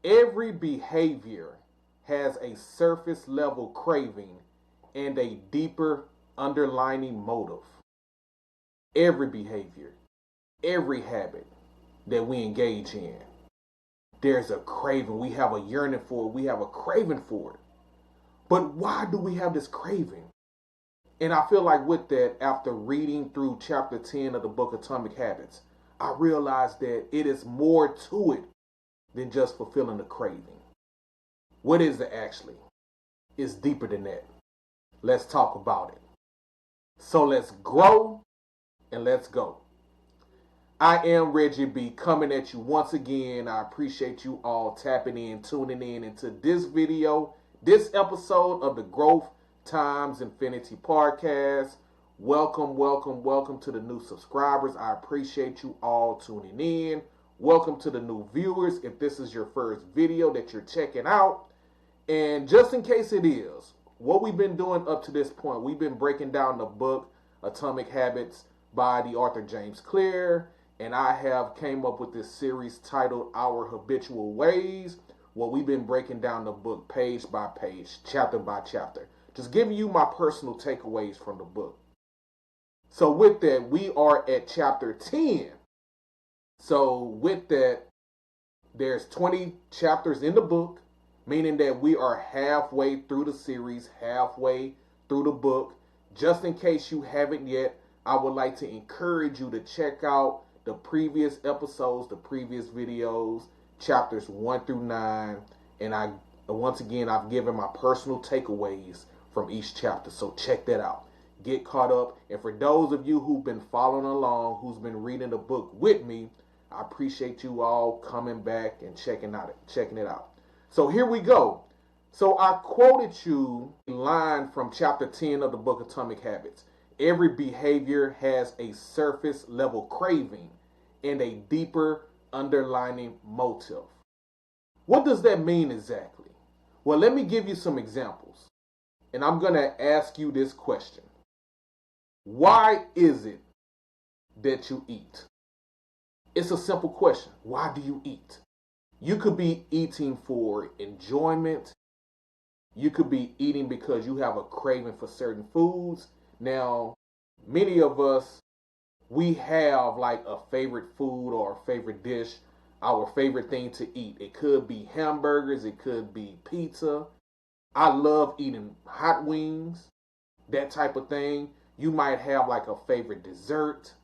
Every behavior has a surface level craving and a deeper underlying motive. Every behavior, every habit that we engage in, there's a craving. We have a yearning for it. We have a craving for it. But why do we have this craving? And I feel like with that, after reading through chapter 10 of the book Atomic Habits, I realized that it is more to it than just fulfilling a craving. What is it actually? It's deeper than that. Let's talk about it. So let's grow and let's go. I am Reggie B, coming at you once again. I appreciate you all tapping in, tuning in into this video, this episode of the Growth Times Infinity podcast. Welcome, welcome, welcome to the new subscribers. I appreciate you all tuning in. Welcome to the new viewers if this is your first video that you're checking out. And just in case it is, what we've been doing up to this point, we've been breaking down the book Atomic Habits by the author James Clear. And I have came up with this series titled Our Habitual Ways, where we've been breaking down the book page by page, chapter by chapter, just giving you my personal takeaways from the book. So with that, we are at chapter 10. So with that, there's 20 chapters in the book, meaning that we are halfway through the series, halfway through the book. Just in case you haven't yet, I would like to encourage you to check out the previous episodes, the previous videos, chapters 1 through 9. And once again, I've given my personal takeaways from each chapter. So check that out. Get caught up. And for those of you who've been following along, who's been reading the book with me, I appreciate you all coming back and checking it out. So here we go. So I quoted you a line from chapter 10 of the book Atomic Habits. Every behavior has a surface level craving and a deeper underlying motive. What does that mean exactly? Well, let me give you some examples. And I'm going to ask you this question. Why is it that you eat? It's a simple question. Why do you eat? You could be eating for enjoyment. You could be eating because you have a craving for certain foods. Now, many of us, we have like a favorite food or a favorite dish, our favorite thing to eat. It could be hamburgers, it could be pizza. I love eating hot wings, that type of thing. You might have like a favorite dessert.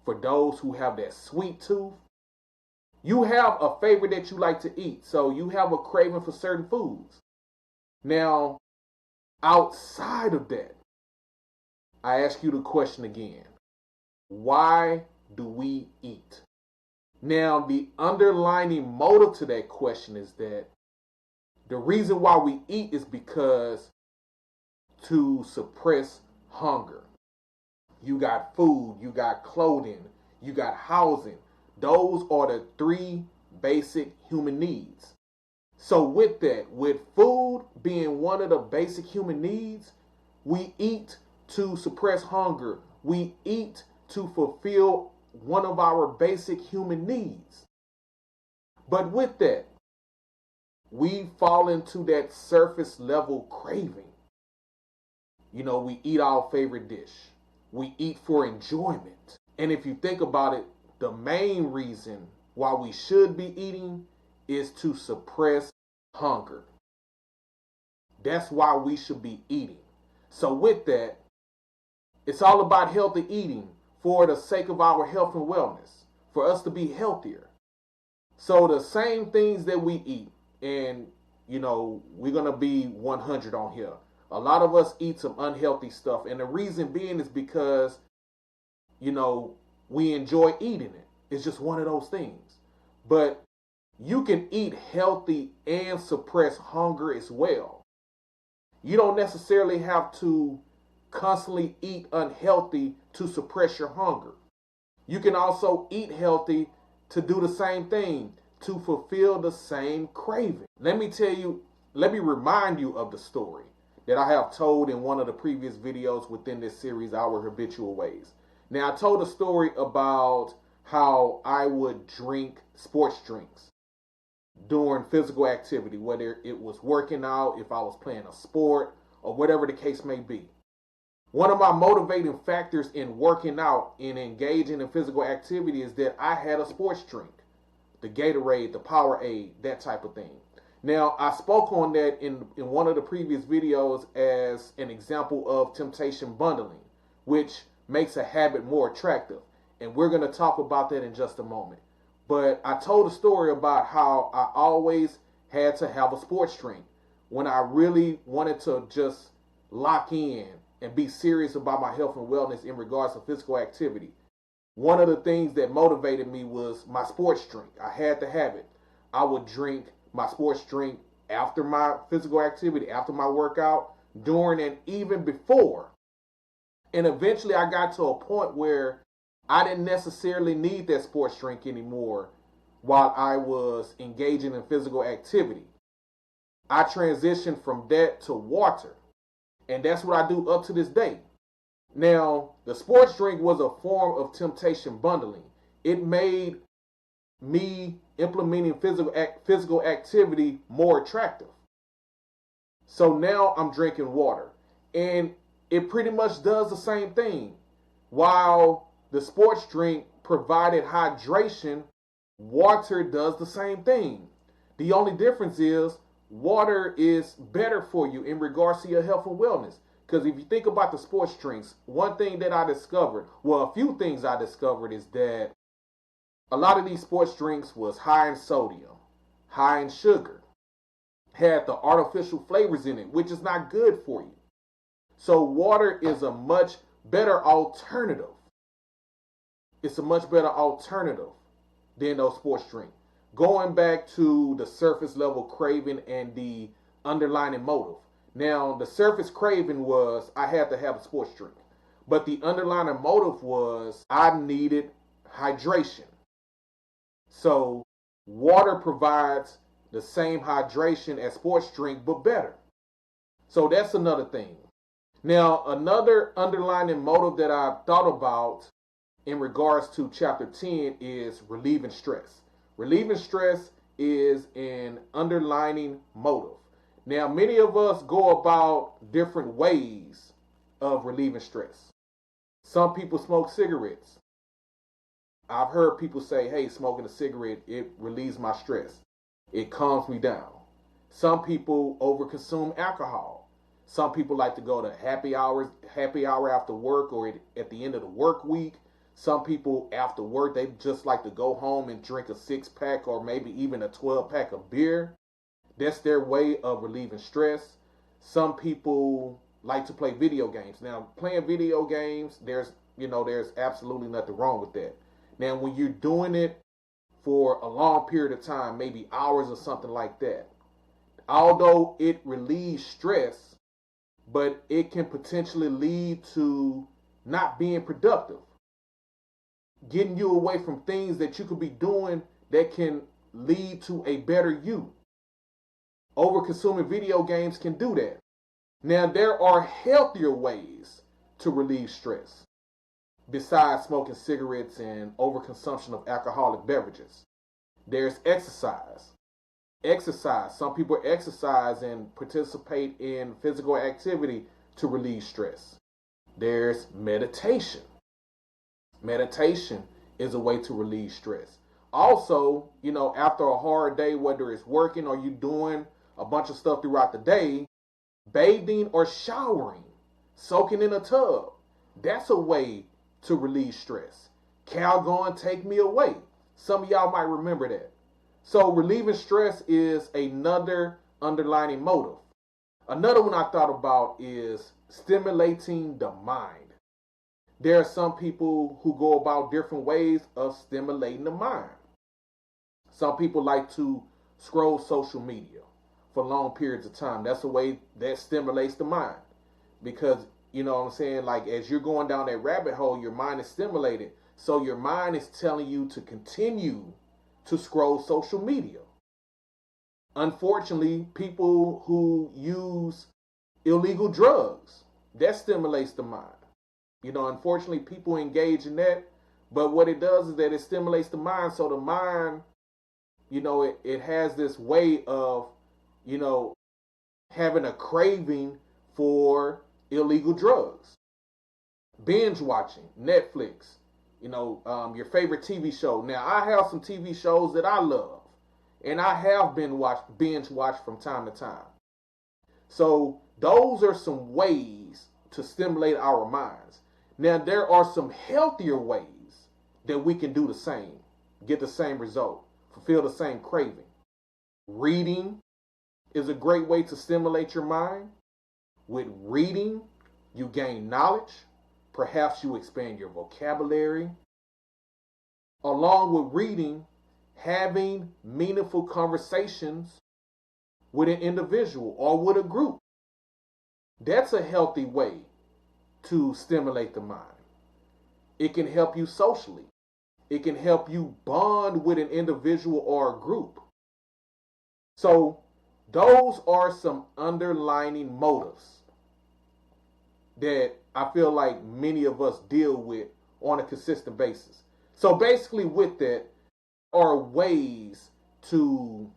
For those who have that sweet tooth, you have a favorite that you like to eat. So you have a craving for certain foods. Now, outside of that, I ask you the question again. Why do we eat? Now, the underlying motive to that question is that the reason why we eat is because to suppress hunger. You got food, you got clothing, you got housing. Those are the three basic human needs. So with that, with food being one of the basic human needs, we eat to suppress hunger. We eat to fulfill one of our basic human needs. But with that, we fall into that surface level craving. You know, we eat our favorite dish. We eat for enjoyment. And if you think about it, the main reason why we should be eating is to suppress hunger. That's why we should be eating. So with that, it's all about healthy eating for the sake of our health and wellness, for us to be healthier. So the same things that we eat, and you know, we're going to be 100 on here. A lot of us eat some unhealthy stuff. And the reason being is because, you know, we enjoy eating it. It's just one of those things. But you can eat healthy and suppress hunger as well. You don't necessarily have to constantly eat unhealthy to suppress your hunger. You can also eat healthy to do the same thing, to fulfill the same craving. Let me remind you of the story that I have told in one of the previous videos within this series, Our Habitual Ways. Now, I told a story about how I would drink sports drinks. during physical activity, whether it was working out, if I was playing a sport, or whatever the case may be. One of my motivating factors in working out and engaging in physical activity is that I had a sports drink, the Gatorade, the Powerade, that type of thing. Now, I spoke on that in one of the previous videos as an example of temptation bundling, which makes a habit more attractive. And we're going to talk about that in just a moment. But I told a story about how I always had to have a sports drink when I really wanted to just lock in and be serious about my health and wellness in regards to physical activity. One of the things that motivated me was my sports drink. I had to have it. I would drink my sports drink after my physical activity, after my workout, during, and even before. And eventually I got to a point where I didn't necessarily need that sports drink anymore while I was engaging in physical activity. I transitioned from that to water. And that's what I do up to this day. Now, the sports drink was a form of temptation bundling. It made me implementing physical activity more attractive. So now I'm drinking water. And it pretty much does the same thing. While the sports drink provided hydration, water does the same thing. The only difference is water is better for you in regards to your health and wellness. Because if you think about the sports drinks, one thing that I discovered, well, a few things I discovered is that a lot of these sports drinks was high in sodium, high in sugar, had the artificial flavors in it, which is not good for you. So water is a much better alternative. It's a much better alternative than those sports drinks. Going back to the surface level craving and the underlying motive. Now, the surface craving was I had to have a sports drink. But the underlying motive was I needed hydration. So water provides the same hydration as sports drink, but better. So that's another thing. Now, another underlying motive that I thought about in regards to chapter 10 is relieving stress. Relieving stress is an underlying motive. Now, many of us go about different ways of relieving stress. Some people smoke cigarettes. I've heard people say, hey, smoking a cigarette, it relieves my stress. It calms me down. Some people overconsume alcohol. Some people like to go to happy hour after work or at the end of the work week. Some people after work, they just like to go home and drink a 6-pack or maybe even a 12-pack of beer. That's their way of relieving stress. Some people like to play video games. Now, playing video games, there's absolutely nothing wrong with that. Now, when you're doing it for a long period of time, maybe hours or something like that, although it relieves stress, but it can potentially lead to not being productive, getting you away from things that you could be doing that can lead to a better you. Over-consuming video games can do that. Now, there are healthier ways to relieve stress besides smoking cigarettes and overconsumption of alcoholic beverages. There's exercise. Some people exercise and participate in physical activity to relieve stress. There's meditation. Meditation is a way to relieve stress. Also, after a hard day, whether it's working or you doing a bunch of stuff throughout the day, bathing or showering, soaking in a tub, that's a way to relieve stress. Calgon, take me away. Some of y'all might remember that. So relieving stress is another underlying motive. Another one I thought about is stimulating the mind. There are some people who go about different ways of stimulating the mind. Some people like to scroll social media for long periods of time. That's a way that stimulates the mind. Because, you know what I'm saying, like as you're going down that rabbit hole, your mind is stimulated. So your mind is telling you to continue to scroll social media. Unfortunately, people who use illegal drugs, that stimulates the mind. Unfortunately, people engage in that, but what it does is that it stimulates the mind, so the mind it has this way of, you know, having a craving for illegal drugs, binge watching Netflix, your favorite TV show. Now, I have some TV shows that I love, and I have binge watched from time to time. So those are some ways to stimulate our minds. Now, there are some healthier ways that we can do the same, get the same result, fulfill the same craving. Reading is a great way to stimulate your mind. With reading, you gain knowledge. Perhaps you expand your vocabulary. Along with reading, having meaningful conversations with an individual or with a group. That's a healthy way to stimulate the mind. It can help you socially. It can help you bond with an individual or a group. So those are some underlying motives that I feel like many of us deal with on a consistent basis. So basically with that are ways to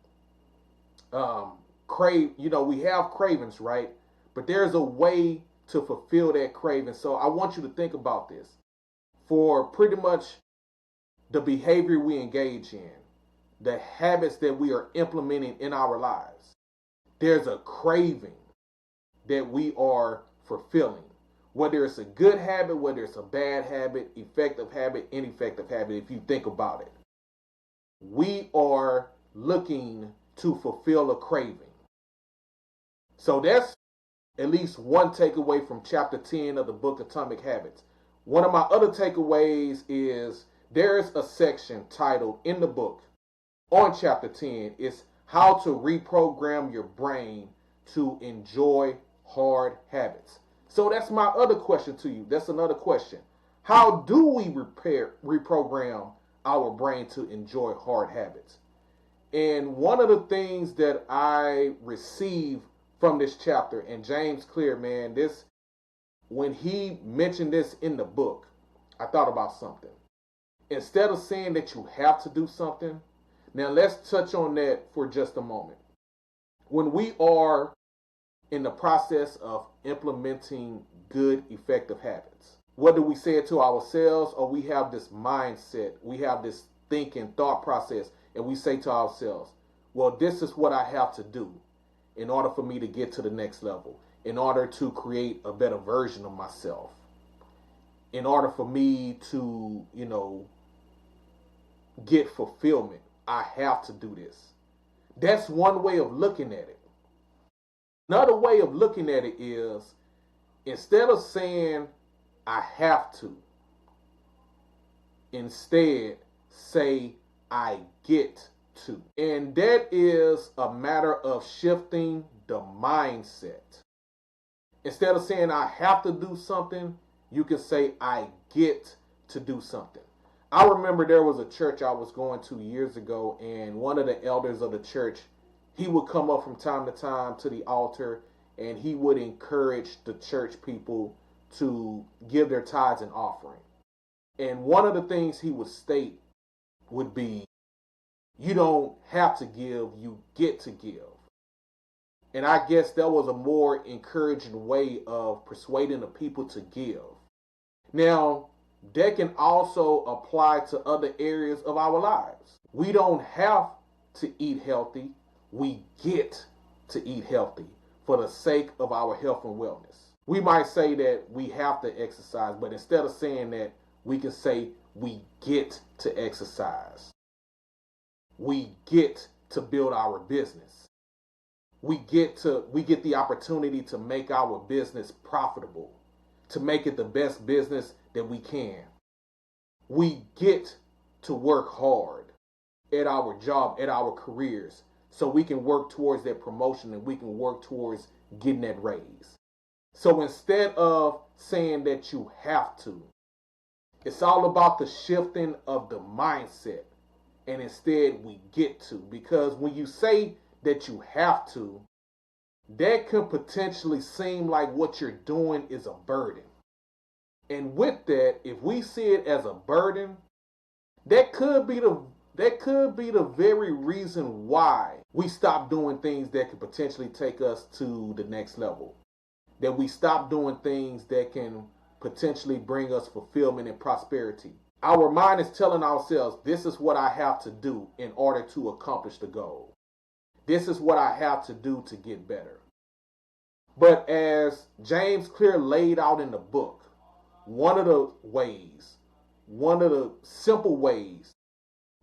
crave, we have cravings, right? But there's a way to fulfill that craving. So I want you to think about this. For pretty much the behavior we engage in, the habits that we are implementing in our lives, there's a craving that we are fulfilling. Whether it's a good habit, whether it's a bad habit, effective habit, ineffective habit, if you think about it. We are looking to fulfill a craving. So that's at least one takeaway from chapter 10 of the book Atomic Habits. One of my other takeaways is there's a section titled in the book on chapter 10 is how to reprogram your brain to enjoy hard habits. So that's my other question to you. That's another question. How do we reprogram our brain to enjoy hard habits? And one of the things that I receive from this chapter, and James Clear, man, when he mentioned this in the book, I thought about something. Instead of saying that you have to do something, now let's touch on that for just a moment. When we are in the process of implementing good, effective habits, whether we say it to ourselves or we have this mindset, we have this thinking, thought process, and we say to ourselves, well, this is what I have to do in order for me to get to the next level, in order to create a better version of myself, in order for me to, get fulfillment. I have to do this. That's one way of looking at it. Another way of looking at it is, instead of saying I have to, instead say I get to. And that is a matter of shifting the mindset. Instead of saying I have to do something, you can say I get to do something. I remember there was a church I was going to years ago, and one of the elders of the church, he would come up from time to time to the altar, and he would encourage the church people to give their tithes and offering. And one of the things he would state would be, you don't have to give, you get to give. And I guess that was a more encouraging way of persuading the people to give. Now, that can also apply to other areas of our lives. We don't have to eat healthy. We get to eat healthy for the sake of our health and wellness. We might say that we have to exercise, but instead of saying that, we can say we get to exercise. We get to build our business. We get the opportunity to make our business profitable, to make it the best business that we can. We get to work hard at our job, at our careers, so we can work towards that promotion and we can work towards getting that raise. So instead of saying that you have to, it's all about the shifting of the mindset. And instead we get to. Because when you say that you have to, that can potentially seem like what you're doing is a burden. And with that, if we see it as a burden, that could be the that could be the very reason why we stop doing things that could potentially take us to the next level. That we stop doing things that can potentially bring us fulfillment and prosperity. Our mind is telling ourselves, this is what I have to do in order to accomplish the goal. This is what I have to do to get better. But as James Clear laid out in the book, one of the simple ways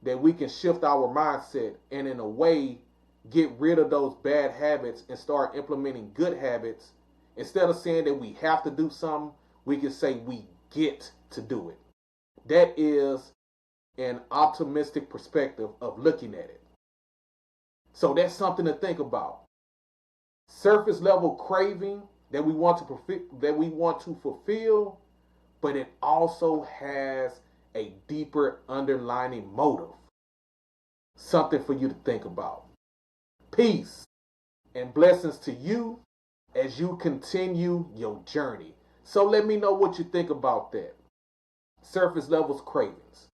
that we can shift our mindset and in a way get rid of those bad habits and start implementing good habits, instead of saying that we have to do something, we can say we get to do it. That is an optimistic perspective of looking at it. So that's something to think about. Surface level craving that we want to fulfill, but it also has a deeper underlying motive. Something for you to think about. Peace and blessings to you as you continue your journey. So let me know what you think about that. Surface levels cravings.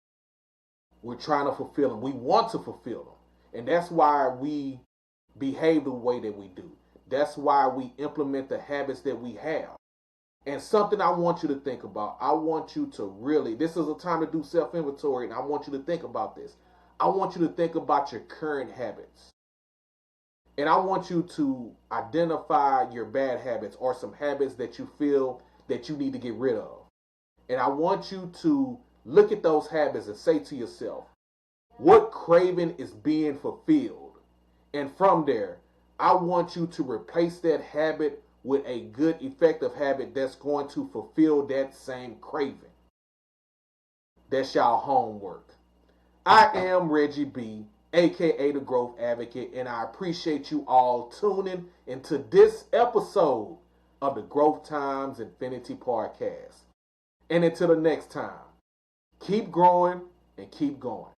We're trying to fulfill them. We want to fulfill them. And that's why we behave the way that we do. That's why we implement the habits that we have. And something I want you to think about. I want you to really, this is a time to do self-inventory, and I want you to think about this. I want you to think about your current habits. And I want you to identify your bad habits or some habits that you feel that you need to get rid of. And I want you to look at those habits and say to yourself, what craving is being fulfilled? And from there, I want you to replace that habit with a good, effective habit that's going to fulfill that same craving. That's y'all homework. I am Reggie B, aka the Growth Advocate, and I appreciate you all tuning into this episode of the Growth Times Infinity Podcast. And until the next time, keep growing and keep going.